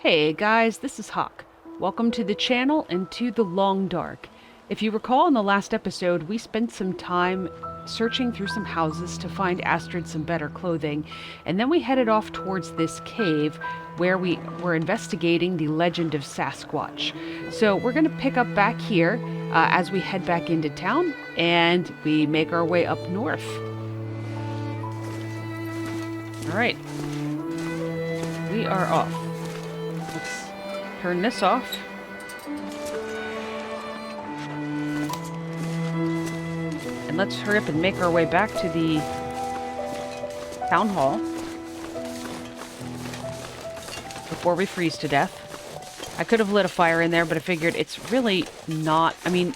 Hey guys, this is Hawk. Welcome to the channel and to the Long Dark. If you recall in the last episode, we spent some time searching through some houses to find Astrid some better clothing, and then we headed off towards this cave where we were investigating the legend of Sasquatch. So we're going to pick up back here as we head back into town and we make our way up north. All right, we are off. Let's turn this off. And let's hurry up and make our way back to the town hall before we freeze to death. I could have lit a fire in there, but I figured it's really not... I mean,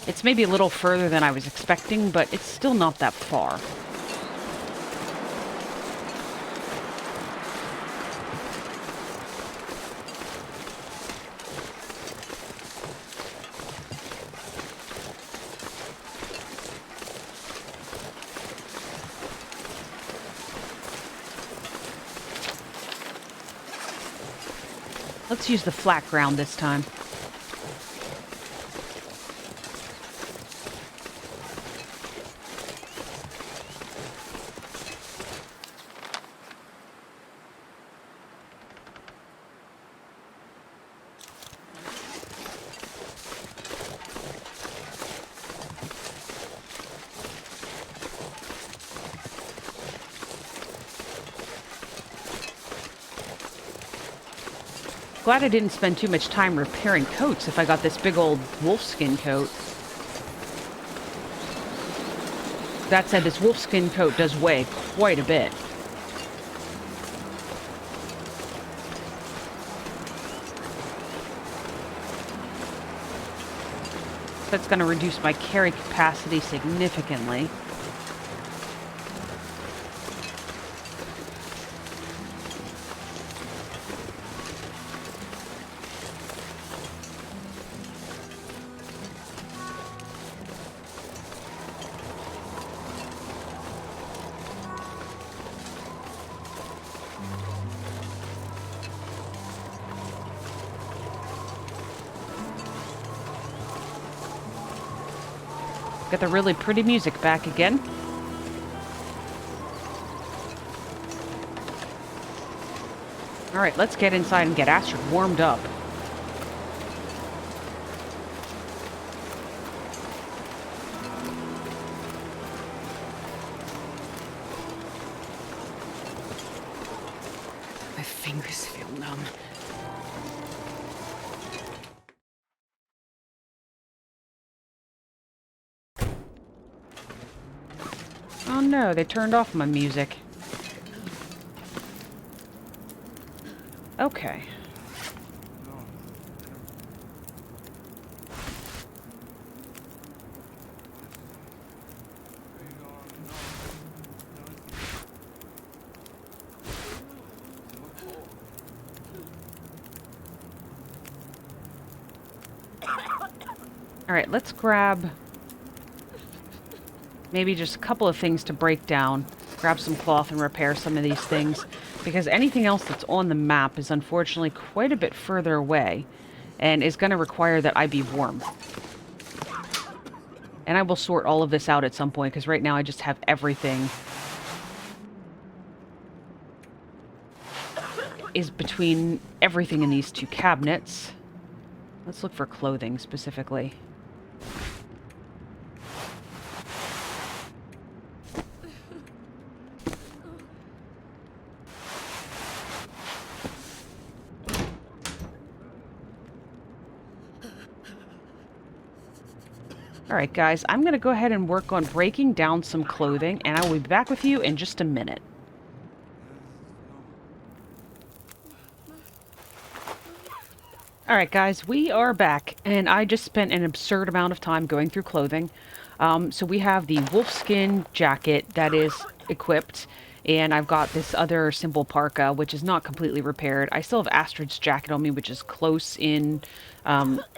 it's maybe a little further than I was expecting, but it's still not that far. Let's use the flat ground this time. Glad I didn't spend too much time repairing coats if I got this big old wolfskin coat. That said, this wolfskin coat does weigh quite a bit. That's going to reduce my carry capacity significantly. Got the really pretty music back again. Alright, let's get inside and get Astrid warmed up. My fingers feel numb. Oh no, they turned off my music. Okay. Alright, let's grab maybe just a couple of things to break down. Grab some cloth and repair some of these things. Because anything else that's on the map is unfortunately quite a bit further away. And is going to require that I be warm. And I will sort all of this out at some point. Because right now I just have everything. Is between everything in these two cabinets. Let's look for clothing specifically. Alright guys, I'm going to go ahead and work on breaking down some clothing, and I will be back with you in just a minute. Alright guys, we are back, and I just spent an absurd amount of time going through clothing. So we have the wolfskin jacket that is equipped, and I've got this other simple parka, which is not completely repaired. I still have Astrid's jacket on me, which is close in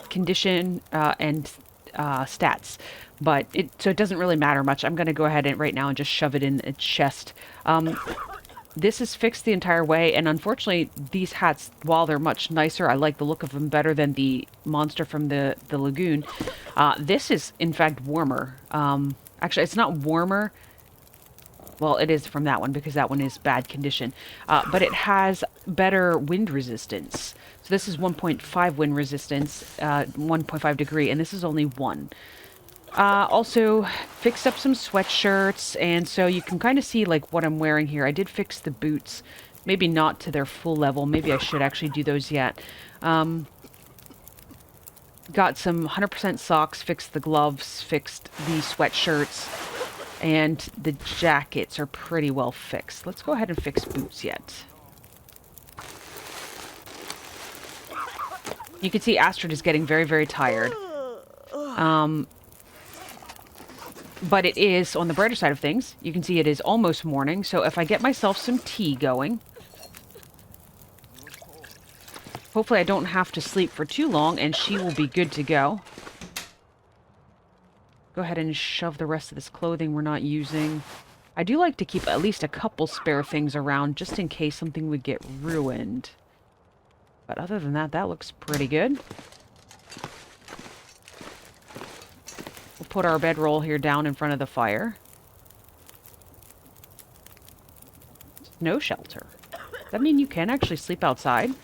condition and stats, but so it doesn't really matter much. I'm going to go ahead and right now and just shove it in its chest. This is fixed the entire way, and unfortunately, these hats, while they're much nicer, I like the look of them better than the monster from the lagoon. This is, in fact, warmer. Actually, it's not warmer. Well, it is from that one, because that one is bad condition. But it has better wind resistance. So this is 1.5 wind resistance, 1.5 degree, and this is only 1. Also, fixed up some sweatshirts, and so you can kind of see, like, what I'm wearing here. I did fix the boots. Maybe not to their full level. Maybe I should actually do those yet. Got some 100% socks, fixed the gloves, fixed the sweatshirts, and the jackets are pretty well fixed. Let's go ahead and fix boots yet. You can see Astrid is getting very, very tired. But it is, on the brighter side of things, you can see it is almost morning, so if I get myself some tea going, hopefully I don't have to sleep for too long, and she will be good to go. Go ahead and shove the rest of this clothing we're not using. I do like to keep at least a couple spare things around, just in case something would get ruined. But other than that, that looks pretty good. We'll put our bedroll here down in front of the fire. Snow shelter. Does that mean you can actually sleep outside?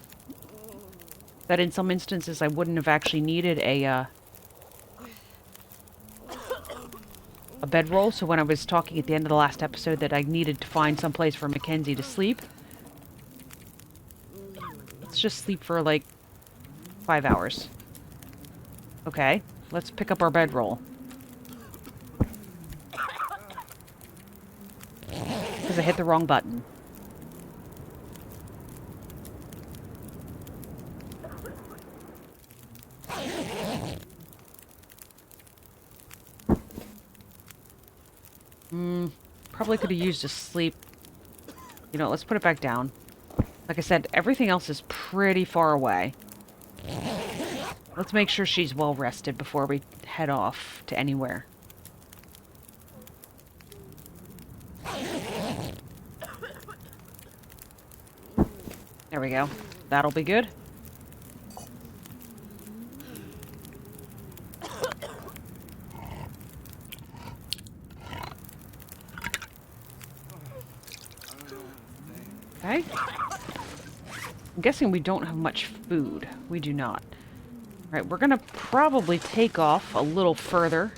That in some instances I wouldn't have actually needed a bedroll, so when I was talking at the end of the last episode that I needed to find some place for Mackenzie to sleep. Let's just sleep for like 5 hours. Okay, let's pick up our bedroll. Because I hit the wrong button. Probably could have used a sleep. You know, let's put it back down. Like I said, everything else is pretty far away. Let's make sure she's well rested before we head off to anywhere. There we go. That'll be good. Okay. I'm guessing we don't have much food. We do not. Alright, we're gonna probably take off a little further.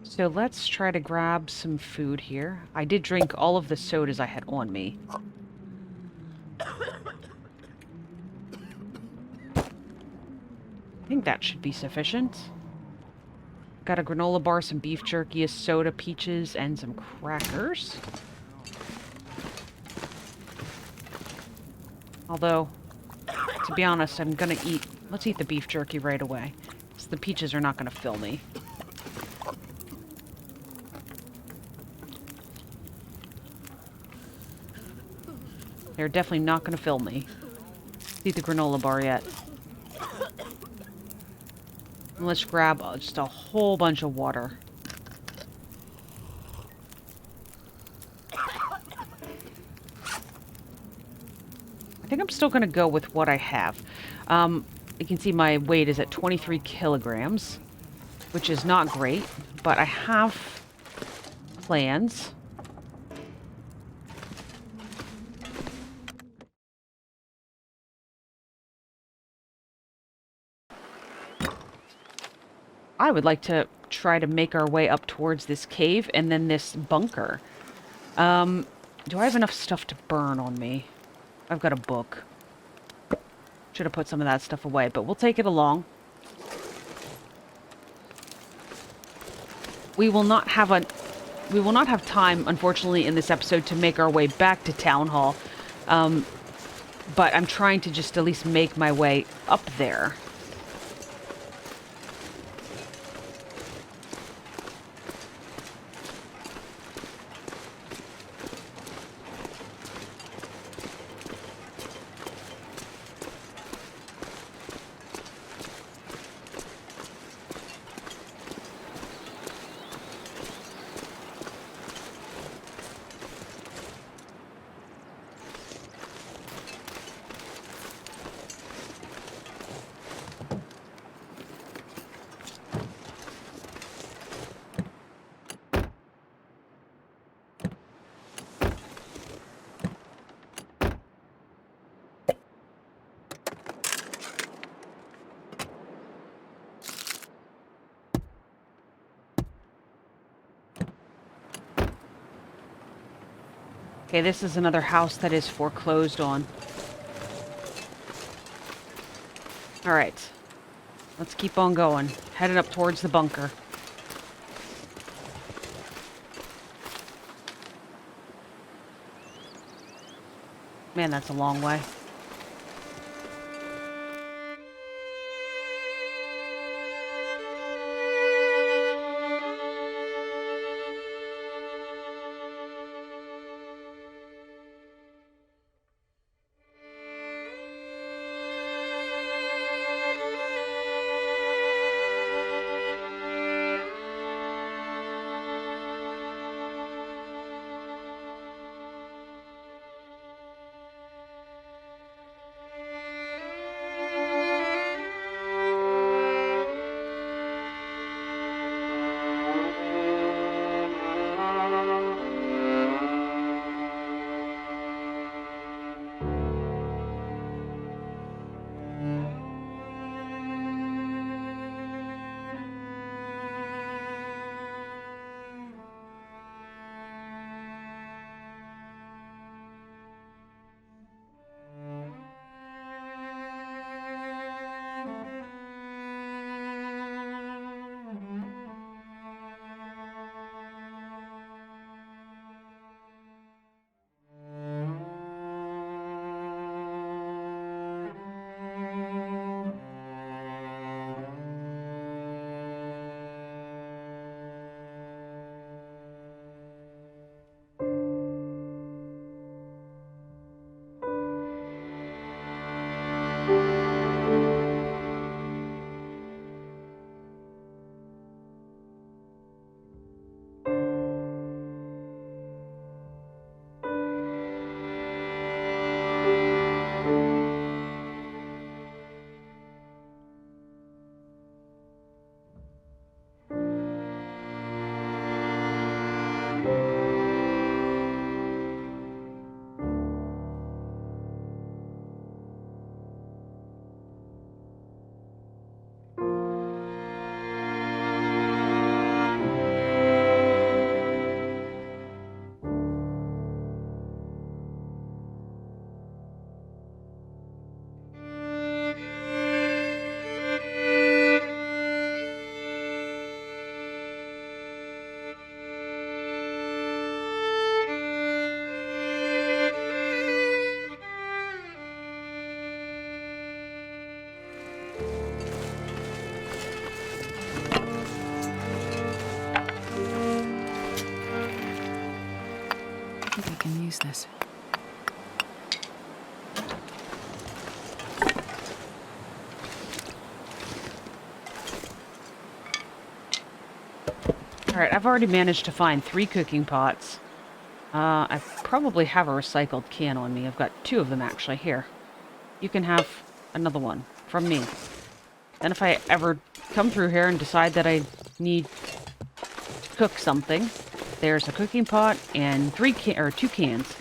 So let's try to grab some food here. I did drink all of the sodas I had on me. I think that should be sufficient. Got a granola bar, some beef jerky, a soda, peaches, and some crackers. Although, to be honest, I'm gonna eat... Let's eat the beef jerky right away. So the peaches are not gonna fill me. They're definitely not gonna fill me. Let's eat the granola bar yet. And let's grab just a whole bunch of water. I think I'm still going to go with what I have. You can see my weight is at 23 kilograms, which is not great, but I have plans. I would like to try to make our way up towards this cave and then this bunker. Do I have enough stuff to burn on me? I've got a book. Should have put some of that stuff away, but we'll take it along. We will not have time, unfortunately, in this episode to make our way back to Town Hall. But I'm trying to just at least make my way up there. Okay, this is another house that is foreclosed on. Alright. Let's keep on going. Headed up towards the bunker. Man, that's a long way. I think I can use this. Alright, I've already managed to find 3 cooking pots. I probably have a recycled can on me. I've got 2 of them actually. Here. You can have another one from me. Then if I ever come through here and decide that I need to cook something, there's a cooking pot and 2 cans.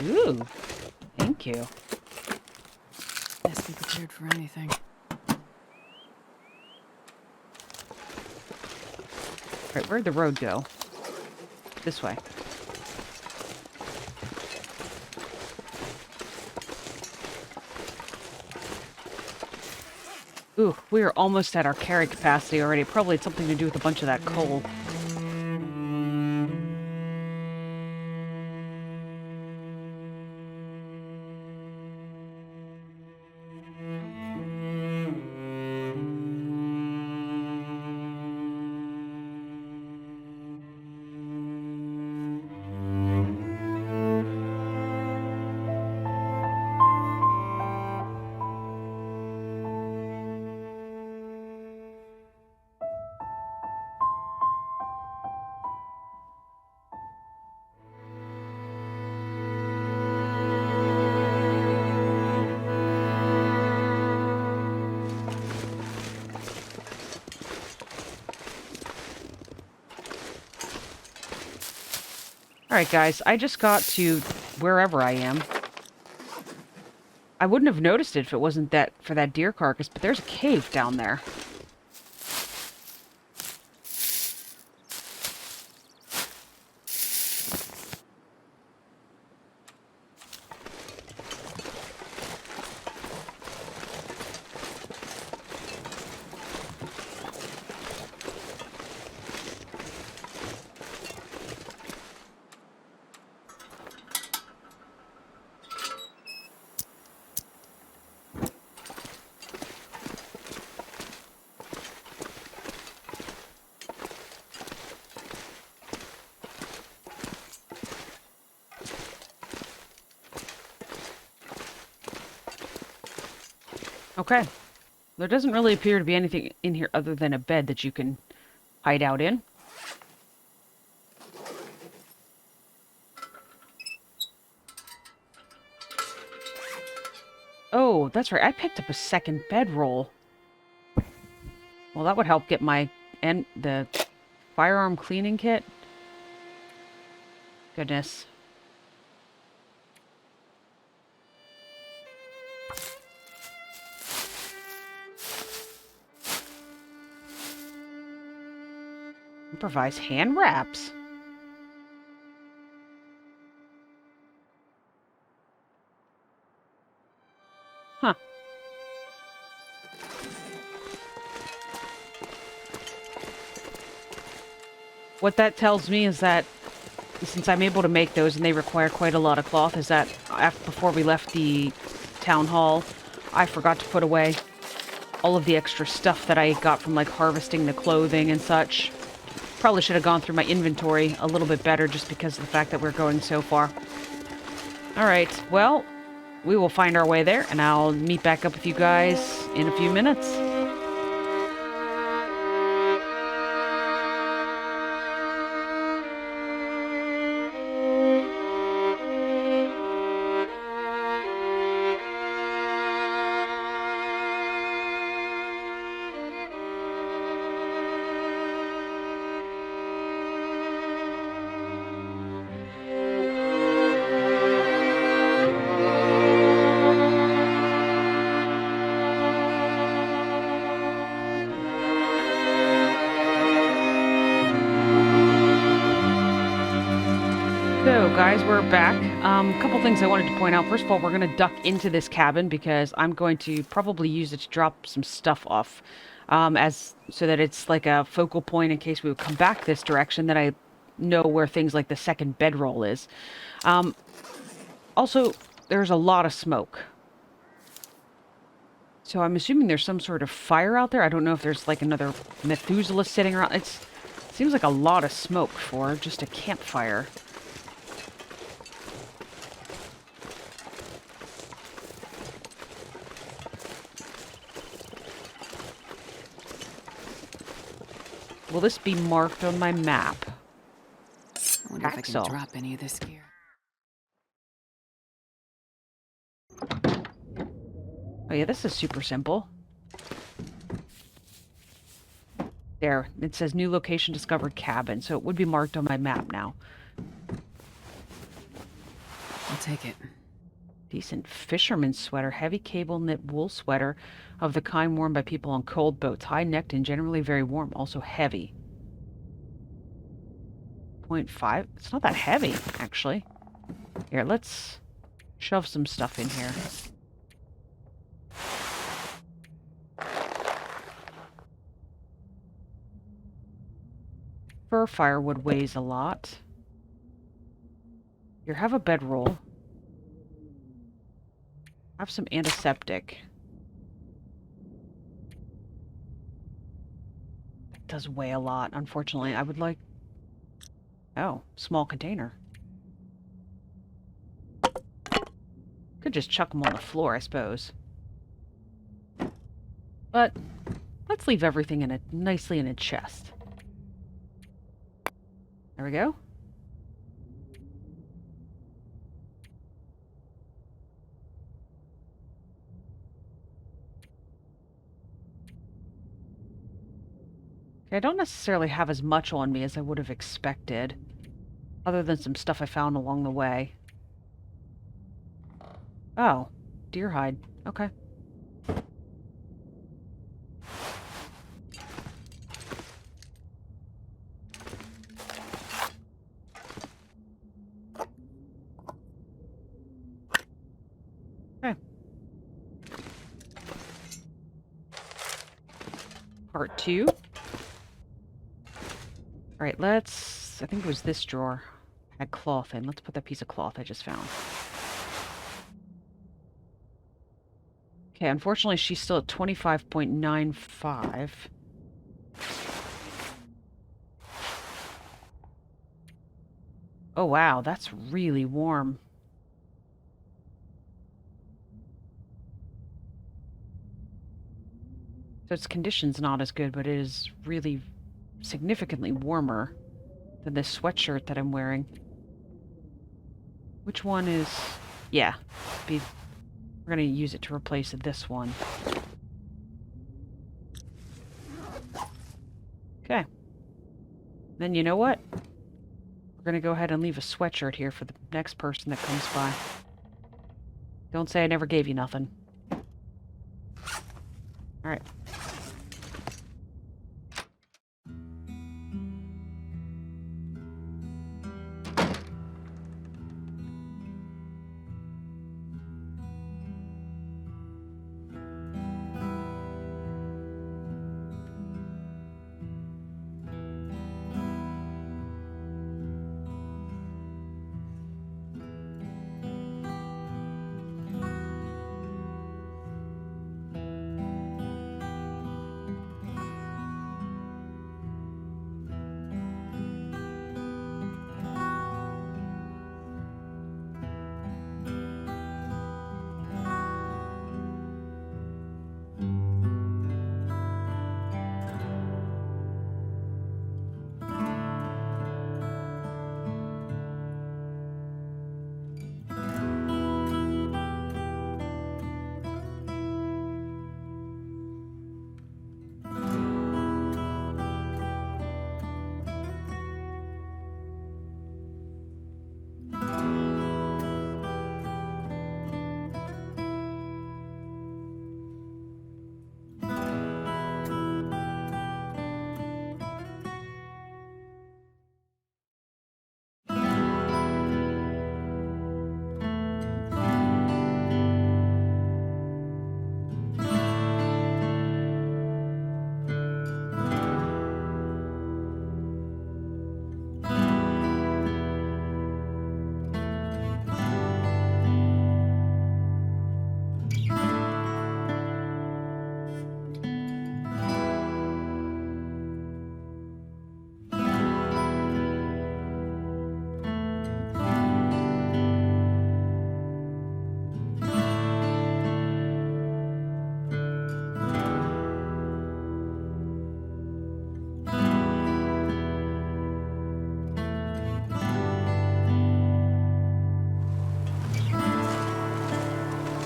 Ooh, thank you. Best be prepared for anything. Right, where'd the road go? This way. Ooh, we are almost at our carry capacity already. Probably had something to do with a bunch of that coal. Alright guys, I just got to wherever I am. I wouldn't have noticed it if it wasn't that for that deer carcass, but there's a cave down there. Okay. There doesn't really appear to be anything in here other than a bed that you can hide out in. Oh, that's right. I picked up a second bedroll. Well, that would help get the firearm cleaning kit. Goodness. Improvise hand wraps. Huh. What that tells me is that since I'm able to make those and they require quite a lot of cloth, is that before we left the town hall, I forgot to put away all of the extra stuff that I got from like harvesting the clothing and such. Probably should have gone through my inventory a little bit better just because of the fact that we're going so far. Alright, well, we will find our way there and I'll meet back up with you guys in a few minutes. So, guys, we're back. A couple things I wanted to point out. First of all, we're going to duck into this cabin because I'm going to probably use it to drop some stuff off, so that it's like a focal point in case we would come back this direction, that I know where things like the second bedroll is. Also, there's a lot of smoke. So I'm assuming there's some sort of fire out there. I don't know if there's like another Methuselah sitting around. It seems like a lot of smoke for just a campfire. Will this be marked on my map? I wonder if I can drop any of this gear. Oh yeah, this is super simple. There, it says new location discovered cabin, so it would be marked on my map now. I'll take it. Decent fisherman's sweater, heavy cable knit wool sweater of the kind worn by people on cold boats, high-necked and generally very warm, also heavy. 0.5? It's not that heavy, actually. Here, let's shove some stuff in here. Fur firewood weighs a lot. Here, have a bedroll. Have some antiseptic. That does weigh a lot, unfortunately. I would like... Oh, small container. Could just chuck them on the floor, I suppose. But let's leave everything nicely in a chest. There we go. Okay, I don't necessarily have as much on me as I would have expected, other than some stuff I found along the way. Oh, deer hide. Okay. Okay. Part 2. Alright, I think it was this drawer. Had cloth in. Let's put that piece of cloth I just found. Okay, unfortunately she's still at 25.95. Oh wow, that's really warm. So its condition's not as good, but it is really significantly warmer than this sweatshirt that I'm wearing. Which one is... Yeah. We're going to use it to replace this one. Okay. Then you know what? We're going to go ahead and leave a sweatshirt here for the next person that comes by. Don't say I never gave you nothing. Alright.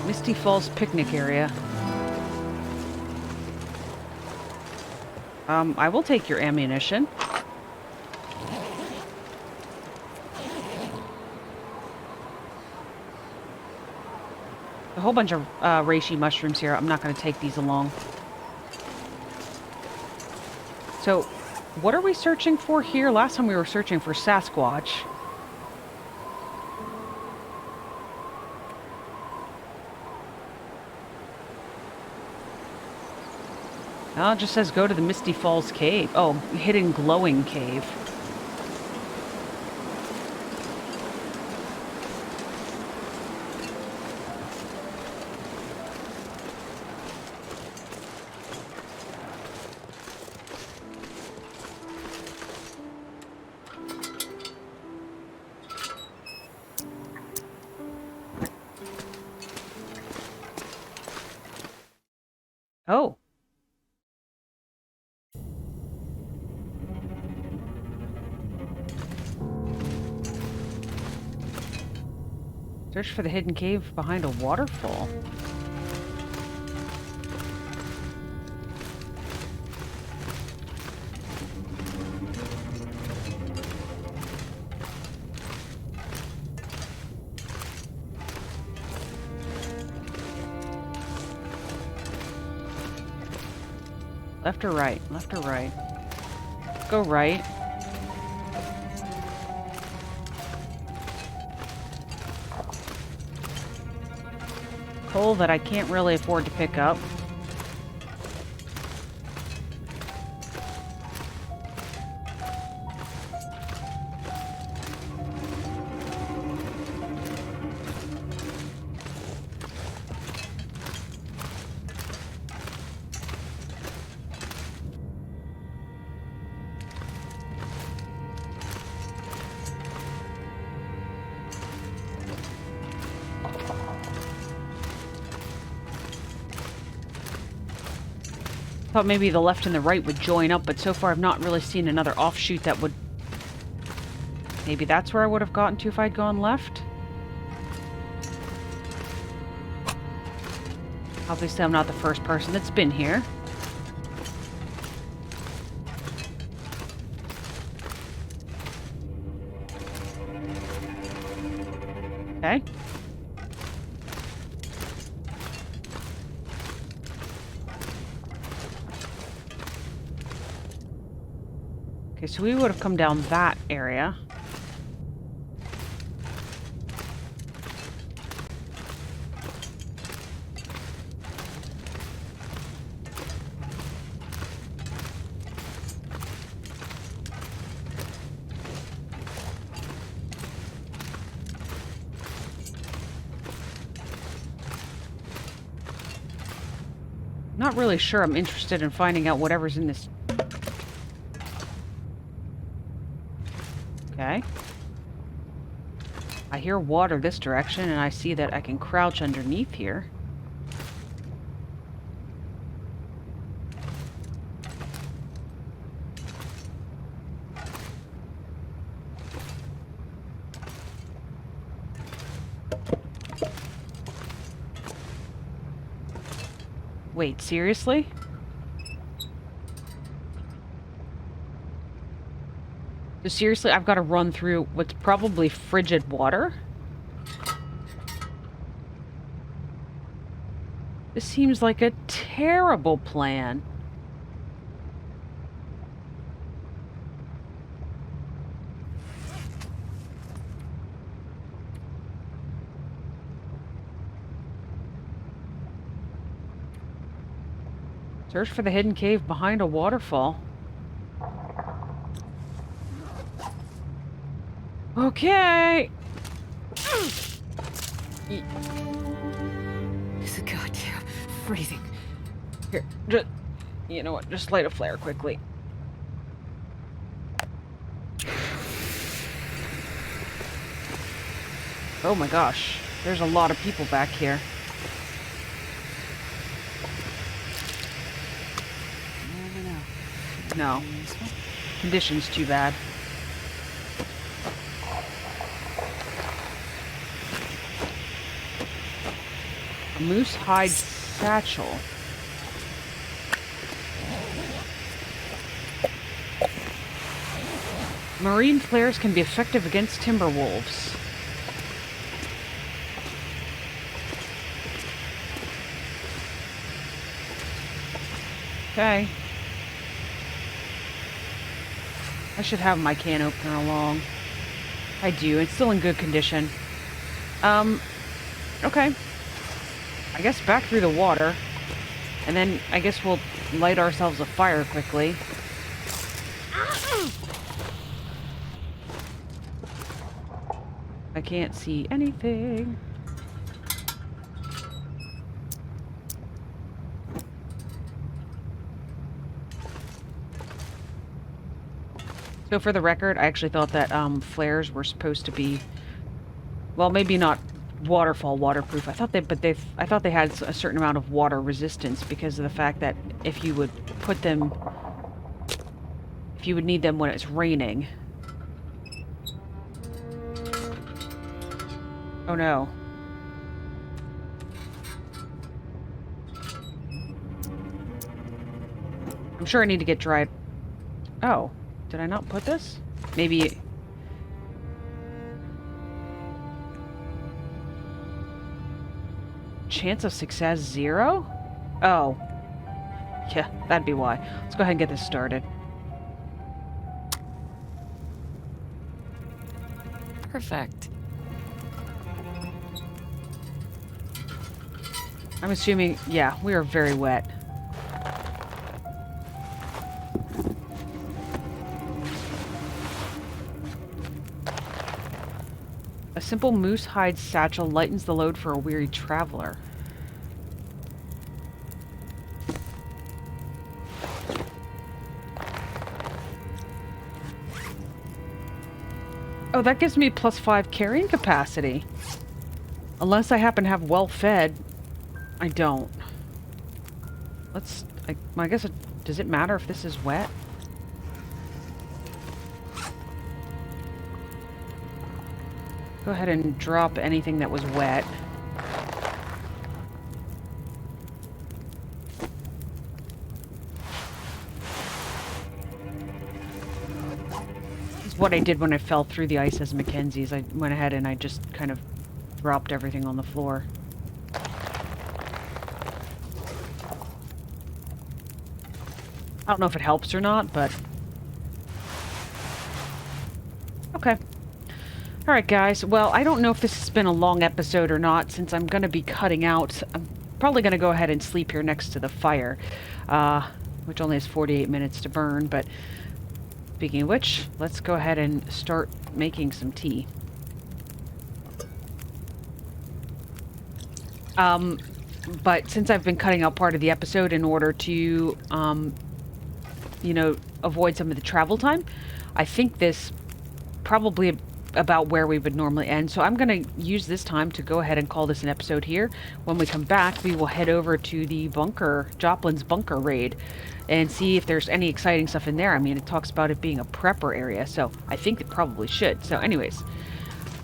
Misty Falls picnic area. I will take your ammunition. A whole bunch of reishi mushrooms here. I'm not going to take these along. So, what are we searching for here? Last time we were searching for Sasquatch. Oh, it just says go to the Misty Falls Cave. Oh, hidden glowing cave. Oh. Search for the hidden cave behind a waterfall. Left or right? Left or right? Go right. Coal that I can't really afford to pick up. Thought maybe the left and the right would join up, but so far I've not really seen another offshoot that would... Maybe that's where I would have gotten to if I'd gone left? Obviously I'm not the first person that's been here. Okay. Okay, so we would have come down that area. Not really sure I'm interested in finding out whatever's in this. Okay. I hear water this direction, and I see that I can crouch underneath here. Wait, seriously? So seriously, I've got to run through what's probably frigid water? This seems like a terrible plan. Search for the hidden cave behind a waterfall. Okay. It's goddamn freezing. Here, just, you know what? Just light a flare quickly. Oh my gosh. There's a lot of people back here. No. Conditions too bad. A moose hide satchel. Marine flares can be effective against timber wolves. Okay. I should have my can opener along. I do. It's still in good condition. Okay. I guess back through the water. And then I guess we'll light ourselves a fire quickly. I can't see anything. So for the record, I actually thought that flares were supposed to be, well, maybe not waterproof. I thought they had a certain amount of water resistance because of the fact that if you would need them when it's raining. Oh no. I'm sure I need to get dried. Oh. Did I not put this? Maybe... Chance of success 0? Oh. Yeah, that'd be why. Let's go ahead and get this started. Perfect. I'm assuming... Yeah, we are very wet. A simple moose hide satchel lightens the load for a weary traveler. Oh, that gives me +5 carrying capacity. Unless I happen to have well fed. I don't. I guess does it matter if this is wet? Go ahead and drop anything that was wet. This is what I did when I fell through the ice as Mackenzie's. I went ahead and I just kind of dropped everything on the floor. I don't know if it helps or not, but... Okay. Alright, guys. Well, I don't know if this has been a long episode or not, since I'm going to be cutting out. I'm probably going to go ahead and sleep here next to the fire, which only has 48 minutes to burn, but speaking of which, let's go ahead and start making some tea. But since I've been cutting out part of the episode in order to, you know, avoid some of the travel time, I think this probably about where we would normally end. So I'm going to use this time to go ahead and call this an episode here. When we come back, we will head over to the bunker, Joplin's bunker raid, and see if there's any exciting stuff in there. I mean, it talks about it being a prepper area, so I think it probably should. So anyways,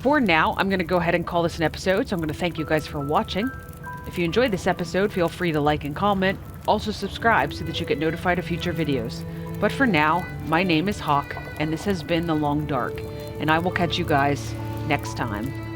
for now, I'm going to go ahead and call this an episode. So I'm going to thank you guys for watching. If you enjoyed this episode, feel free to like and comment. Also subscribe so that you get notified of future videos. But for now, my name is Hawk, and this has been The Long Dark, and I will catch you guys next time.